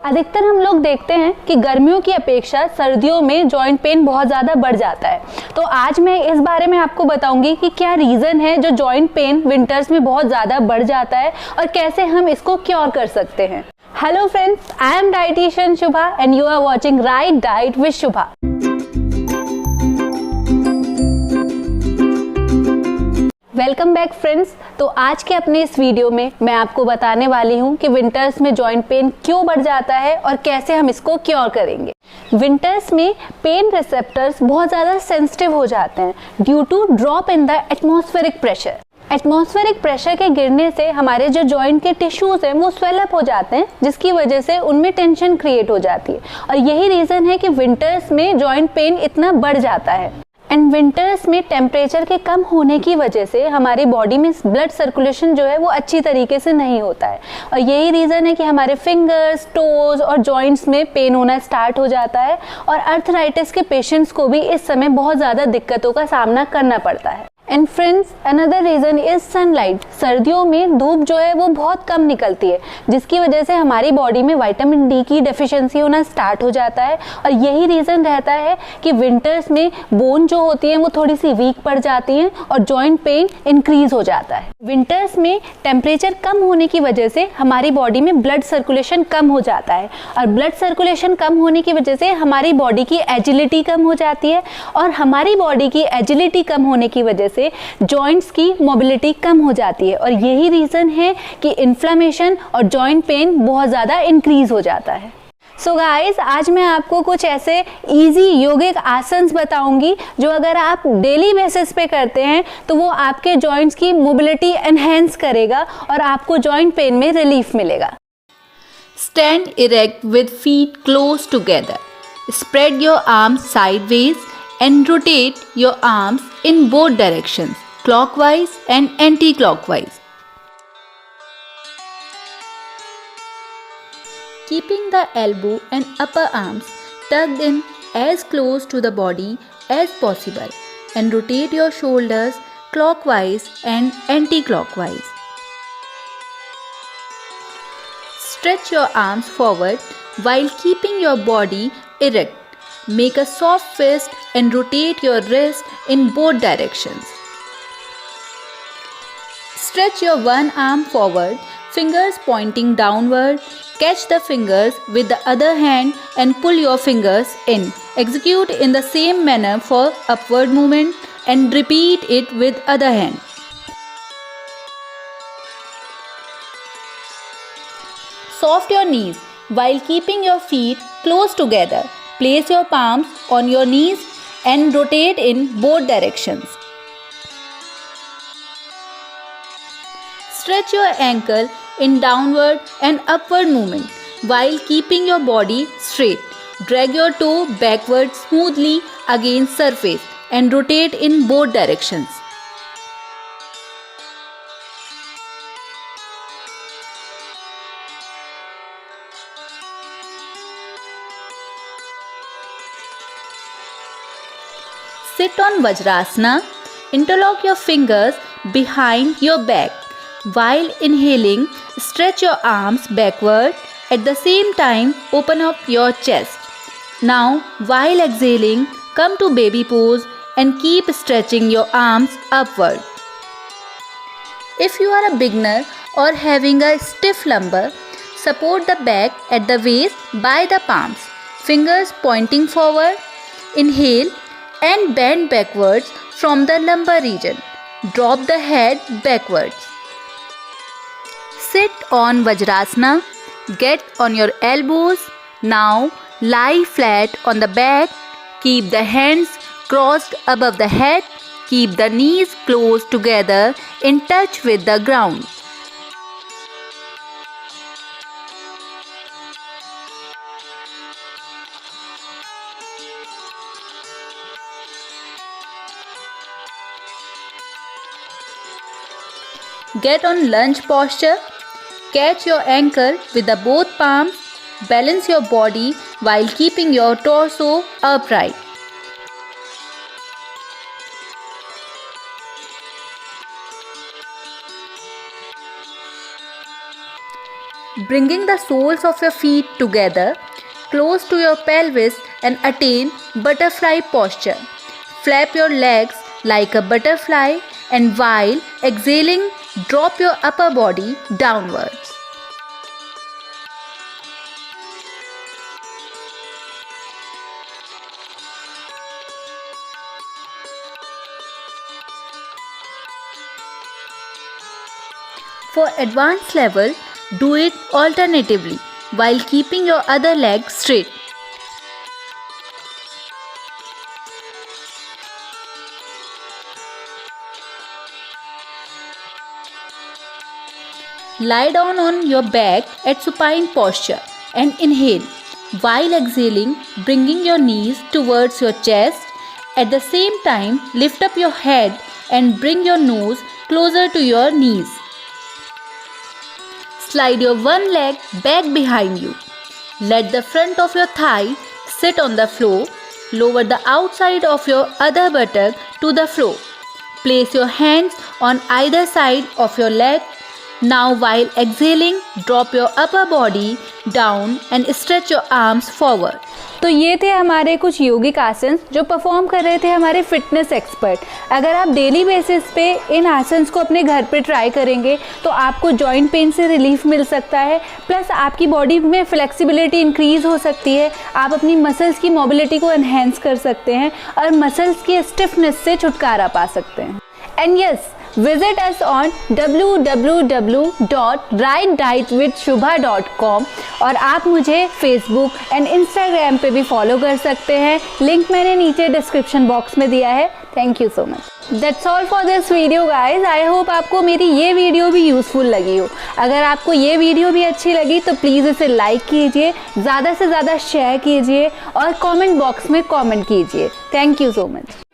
अधिकतर हम लोग देखते हैं कि गर्मियों की अपेक्षा सर्दियों में जॉइंट पेन बहुत ज़्यादा बढ़ जाता है। तो आज मैं इस बारे में आपको बताऊंगी कि क्या रीज़न है जो जॉइंट पेन विंटर्स में बहुत ज़्यादा बढ़ जाता है और कैसे हम इसको क्योर कर सकते हैं। Hello friends, I am dietitian Shubha and you are watching right diet with Shubha. Welcome back friends. तो आज के अपने इस वीडियो में मैं आपको बताने वाली हूँ कि विंटर्स में जॉइंट पेन क्यों बढ़ जाता है और कैसे हम इसको क्योर करेंगे। विंटर्स में पेन रिसेप्टर्स बहुत ज़्यादा सेंसिटिव हो जाते हैं due to drop in the atmospheric pressure. Atmospheric pressure के गिरने से हमारे जो जॉइंट के टिश्यूज हैं वो स्वेल अप हो जाते हैं, जिसकी वजह से उनमें टेंशन क्रिएट हो जाती है और यही रीज़न है कि विंटर्स में जॉइंट पेन इतना बढ़ जाता है। एंड विंटर्स में टेम्परेचर के कम होने की वजह से हमारी बॉडी में ब्लड सर्कुलेशन जो है वो अच्छी तरीके से नहीं होता है और यही रीज़न है कि हमारे फिंगर्स, टोज और जॉइंट्स में पेन होना स्टार्ट हो जाता है और अर्थराइटिस के पेशेंट्स को भी इस समय बहुत ज़्यादा दिक्कतों का सामना करना पड़ता है। And friends, another reason is sunlight. सर्दियों में धूप जो है वो बहुत कम निकलती है, जिसकी वजह से हमारी बॉडी में विटामिन डी की डेफिशिएंसी होना स्टार्ट हो जाता है और यही रीज़न रहता है कि विंटर्स में बोन जो होती है वो थोड़ी सी वीक पड़ जाती हैं और जॉइंट पेन इंक्रीज हो जाता है। विंटर्स में टेम्परेचर कम होने की वजह से हमारी बॉडी में ब्लड सर्कुलेशन कम हो जाता है और ब्लड सर्कुलेशन कम होने की वजह से हमारी बॉडी की एजिलिटी कम हो जाती है और हमारी बॉडी की एजिलिटी कम होने की वजह से जॉइंट्स की मोबिलिटी कम हो जाती है और यही रीज़न है कि इन्फ्लेमेशन और जॉइंट पेन बहुत ज़्यादा इंक्रीज हो जाता है। सो गाइस, आज मैं आपको कुछ ऐसे इजी योगिक आसन्स बताऊंगी जो अगर आप डेली बेसिस पे करते हैं तो वो आपके जॉइंट्स की मोबिलिटी एनहेंस करेगा और आपको जॉइंट पेन में रिलीफ मिलेगा। Stand erect with feet close together. Spread your arms sideways and rotate your arms in both directions, clockwise and anti-clockwise. Keeping the elbow and upper arms tucked in as close to the body as possible and rotate your shoulders clockwise and anti-clockwise. Stretch your arms forward while keeping your body erect. Make a soft fist and rotate your wrist in both directions. Stretch your one arm forward, fingers pointing downward. Catch the fingers with the other hand and pull your fingers in. Execute in the same manner for upward movement and repeat it with other hand. Soft your knees while keeping your feet close together. Place your palms on your knees and rotate in both directions. Stretch your ankle in downward and upward movement while keeping your body straight. Drag your toe backward smoothly against surface and rotate in both directions. Sit on Vajrasana. Interlock your fingers behind your back. While inhaling, stretch your arms backward. At the same time, open up your chest. Now, while exhaling, come to baby pose and keep stretching your arms upward. If you are a beginner or having a stiff lumbar, support the back at the waist by the palms. Fingers pointing forward. Inhale and bend backwards from the lumbar region. Drop the head backwards. Sit on Vajrasana. Get on your elbows. Now lie flat on the back. Keep the hands crossed above the head. Keep the knees close together in touch with the ground. Get on lunge posture. Catch your ankle with the both palms. Balance your body while keeping your torso upright. bringing the soles of your feet together close to your pelvis and attain butterfly posture. Flap your legs like a butterfly and while exhaling, drop your upper body downwards. For advanced level, do it alternatively while keeping your other leg straight. Lie down on your back at supine posture and inhale. While exhaling, bringing your knees towards your chest. At the same time, lift up your head and bring your nose closer to your knees. Slide your one leg back behind you. Let the front of your thigh sit on the floor. Lower the outside of your other buttock to the floor. Place your hands on either side of your leg. Now while exhaling, drop your upper body down and stretch your arms forward. तो ये थे हमारे कुछ योगिक आसन जो perform कर रहे थे हमारे फिटनेस एक्सपर्ट। अगर आप डेली बेसिस पे इन आसन्स को अपने घर पे ट्राई करेंगे तो आपको जॉइंट पेन से रिलीफ मिल सकता है, प्लस आपकी बॉडी में फ्लेक्सिबिलिटी इंक्रीज़ हो सकती है, आप अपनी मसल्स की मोबिलिटी को एनहेंस कर सकते हैं और मसल्स की स्टिफनेस से छुटकारा पा सकते हैं। And yes, visit us on www.rightdietwithshubha.com और आप मुझे फेसबुक एंड इंस्टाग्राम पे भी फॉलो कर सकते हैं। लिंक मैंने नीचे डिस्क्रिप्शन बॉक्स में दिया है। Thank you so much. That's all for this video guys. I hope आपको मेरी ये वीडियो भी यूज़फुल लगी हो। अगर आपको ये वीडियो भी अच्छी लगी तो प्लीज़ इसे लाइक कीजिए, ज़्यादा से ज़्यादा शेयर कीजिए और कमेंट बॉक्स में कमेंट कीजिए। Thank you so much.